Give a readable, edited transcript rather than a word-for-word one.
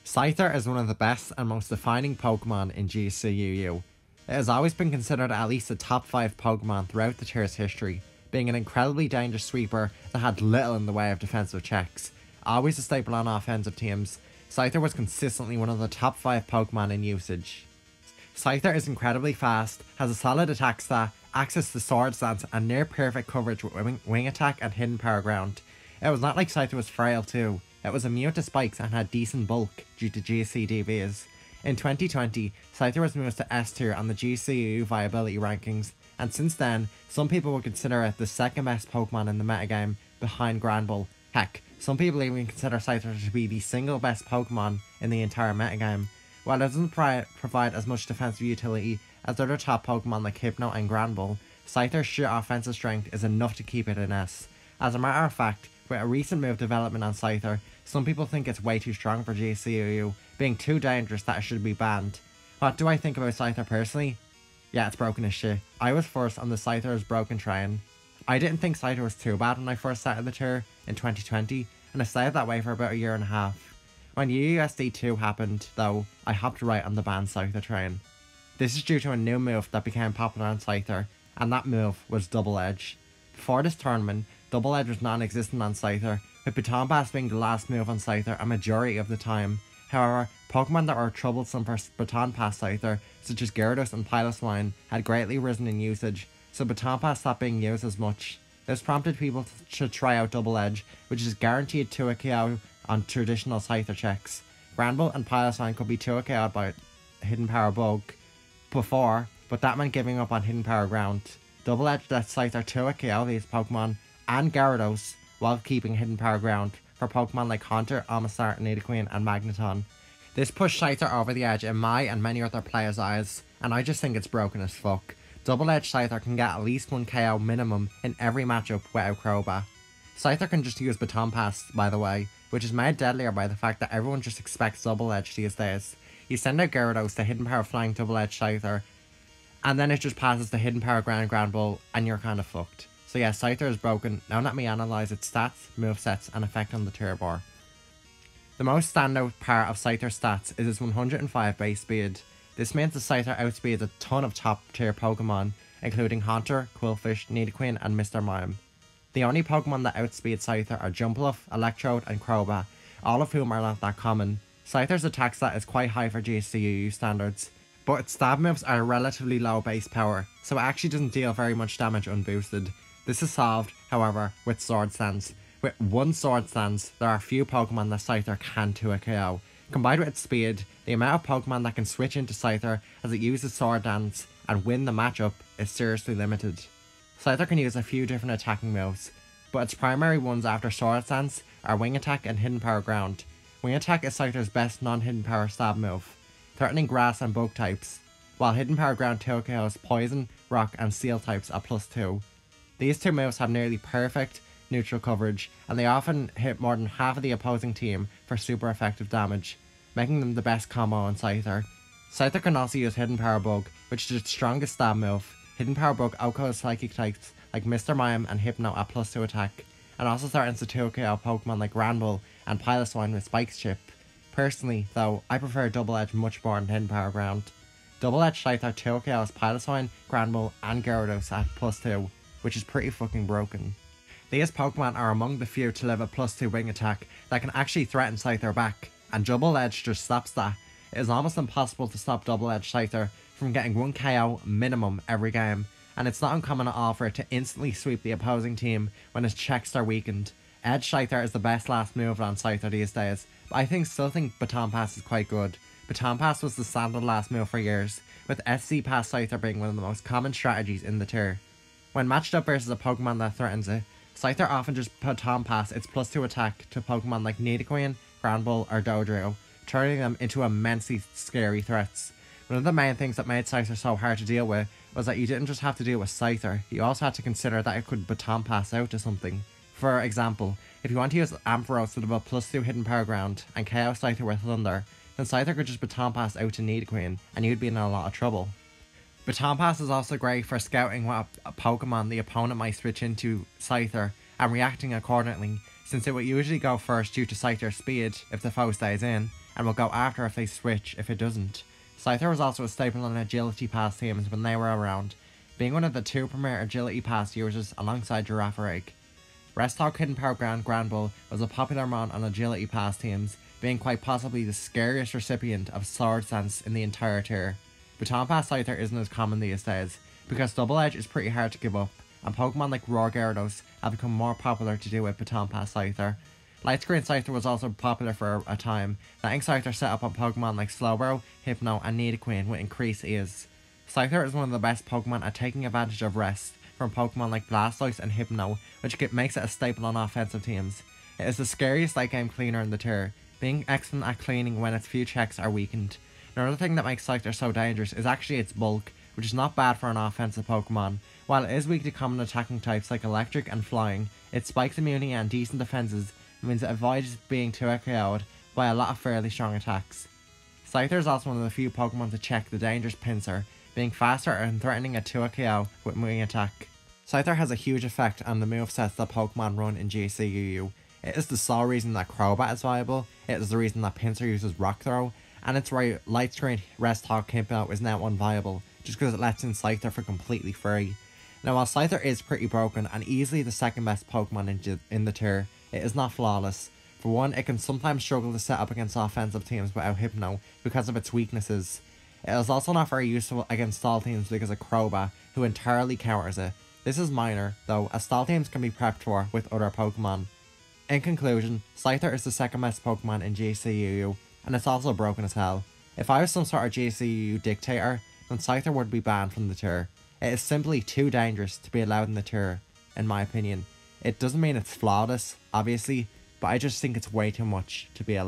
Scyther is one of the best and most defining Pokemon in GCUU. It has always been considered at least a top 5 Pokemon throughout the tier's history, being an incredibly dangerous sweeper that had little in the way of defensive checks. Always a staple on offensive teams, Scyther was consistently one of the top 5 Pokemon in usage. Scyther is incredibly fast, has a solid attack stat, access to Sword Stance, and near perfect coverage with wing attack and hidden power ground. It was not like Scyther was frail too. It was immune to spikes and had decent bulk due to GC DVs. In 2020, Scyther was moved to S tier on the GCU viability rankings, and since then, some people would consider it the second best Pokemon in the metagame, behind Granbull. Heck, some people even consider Scyther to be the single best Pokemon in the entire metagame. While it doesn't provide as much defensive utility as other top Pokemon like Hypno and Granbull, Scyther's sheer offensive strength is enough to keep it in S. As a matter of fact, with a recent move development on Scyther, some people think it's way too strong for GCU, being too dangerous that it should be banned. What do I think about Scyther personally? Yeah, it's broken as shit. I was first on the Scyther is broken train. I didn't think Scyther was too bad when I first started the tier in 2020, and I stayed that way for about a year and a half. When UUSD 2 happened, though, I hopped right on the banned Scyther train. This is due to a new move that became popular on Scyther, and that move was Double Edge. Before this tournament, Double Edge was non-existent on Scyther, with Baton Pass being the last move on Scyther a majority of the time. However, Pokemon that were troublesome for Baton Pass Scyther, such as Gyarados and Piloswine, had greatly risen in usage, so Baton Pass stopped being used as much. This prompted people to try out Double Edge, which is guaranteed 2 KO on traditional Scyther checks. Granbull and Piloswine could be 2 KO'd by Hidden Power Bug before, but that meant giving up on Hidden Power Ground. Double Edge lets Scyther 2 KO these Pokemon and Gyarados while keeping Hidden Power Ground for Pokemon like Haunter, Omastar, Nidoqueen, and Magneton. This pushed Scyther over the edge in my and many other players' eyes, and I just think it's broken as fuck. Double Edge Scyther can get at least 1 KO minimum in every matchup without Crobat. Scyther can just use Baton Pass, by the way, which is made deadlier by the fact that everyone just expects Double Edge these days. You send out Gyarados to Hidden Power Flying Double Edge Scyther, and then it just passes the Hidden Power Granbull, and you're kinda fucked. So yeah, Scyther is broken. Now let me analyse its stats, movesets, and effect on the tier bar. The most standout part of Scyther's stats is its 105 base speed. This means the Scyther outspeeds a ton of top tier Pokemon, including Haunter, Quillfish, Nidoqueen, and Mr. Mime. The only Pokemon that outspeed Scyther are Jumpluff, Electrode, and Crobat, all of whom are not that common. Scyther's attack stat is quite high for GCUU standards, but its stab moves are relatively low base power, so it actually doesn't deal very much damage unboosted. This is solved, however, with Sword Stance. With one Sword Stance, there are few Pokemon that Scyther can 2 KO. Combined with its speed, the amount of Pokemon that can switch into Scyther as it uses Sword Dance and win the matchup is seriously limited. Scyther can use a few different attacking moves, but its primary ones after Sword Stance are Wing Attack and Hidden Power Ground. Wing Attack is Scyther's best non-hidden power stab move, threatening grass and bug types, while Hidden Power Ground 2 KOs Poison, Rock, and Steel types at +2. These two moves have nearly perfect neutral coverage, and they often hit more than half of the opposing team for super effective damage, making them the best combo on Scyther. Scyther can also use Hidden Power Bug, which is its strongest stab move. Hidden Power Bug outcodes psychic types like Mr. Mime and Hypno at +2 attack, and also threatens to 2 KO Pokemon like Granbull and Piloswine with Spikes Chip. Personally, though, I prefer Double Edge much more than Hidden Power Ground. Double Edge Scyther 2 KOs Piloswine, Granbull, and Gyarados at +2, which is pretty fucking broken. These Pokemon are among the few to live a +2 wing attack that can actually threaten Scyther back, and Double Edge just stops that. It is almost impossible to stop Double Edge Scyther from getting 1 KO minimum every game, and it's not uncommon at all for it to instantly sweep the opposing team when its checks are weakened. Edge Scyther is the best last move on Scyther these days, but I still think Baton Pass is quite good. Baton Pass was the standard last move for years, with SC Pass Scyther being one of the most common strategies in the tier. When matched up versus a Pokemon that threatens it, Scyther often just Baton Pass its +2 attack to Pokemon like Nidoqueen, Granbull, or Dodrio, turning them into immensely scary threats. One of the main things that made Scyther so hard to deal with was that you didn't just have to deal with Scyther, you also had to consider that it could Baton Pass out to something. For example, if you want to use Ampharos with a +2 Hidden Power Ground and KO Scyther with Thunder, then Scyther could just Baton Pass out to Nidoqueen, and you'd be in a lot of trouble. Baton Pass is also great for scouting what Pokemon the opponent might switch into Scyther and reacting accordingly, since it would usually go first due to Scyther's speed if the foe stays in, and will go after if they switch if it doesn't. Scyther was also a staple on agility pass teams when they were around, being one of the 2 premier agility pass users alongside Girafarig. Resthog Hidden Power Granbull was a popular mon on agility pass teams, being quite possibly the scariest recipient of Sword Sense in the entire tier. Baton Pass Scyther isn't as common these days, because Double Edge is pretty hard to give up, and Pokemon like Roar Gyarados have become more popular to do with Baton Pass Scyther. Light Screen Scyther was also popular for a time, letting Scyther set up on Pokemon like Slowbro, Hypno and Nidoqueen with increased ease. Scyther is one of the best Pokemon at taking advantage of rest from Pokemon like Blastoise and Hypno, which makes it a staple on offensive teams. It is the scariest late game cleaner in the tier, being excellent at cleaning when its few checks are weakened. Another thing that makes Scyther so dangerous is actually its bulk, which is not bad for an offensive Pokemon. While it is weak to common attacking types like Electric and Flying, its spikes immunity and decent defenses means it avoids being too KO'd by a lot of fairly strong attacks. Scyther is also one of the few Pokemon to check the dangerous Pinsir, being faster and threatening a 2 KO with Wing Attack. Scyther has a huge effect on the movesets that Pokemon run in GCUU. It is the sole reason that Crobat is viable, it is the reason that Pinsir uses Rock Throw, and it's why Light Screen Resthog Hypno is now unviable, just because it lets in Scyther for completely free. Now while Scyther is pretty broken and easily the second best Pokemon in the tier, it is not flawless. For one, it can sometimes struggle to set up against offensive teams without Hypno because of its weaknesses. It is also not very useful against stall teams because of Crobat, who entirely counters it. This is minor, though, as stall teams can be prepped for with other Pokemon. In conclusion, Scyther is the second best Pokemon in GCUU, and it's also broken as hell. If I was some sort of GCUU dictator, then Scyther would be banned from the tier. It is simply too dangerous to be allowed in the tier, in my opinion. It doesn't mean it's flawless, obviously, but I just think it's way too much to be allowed.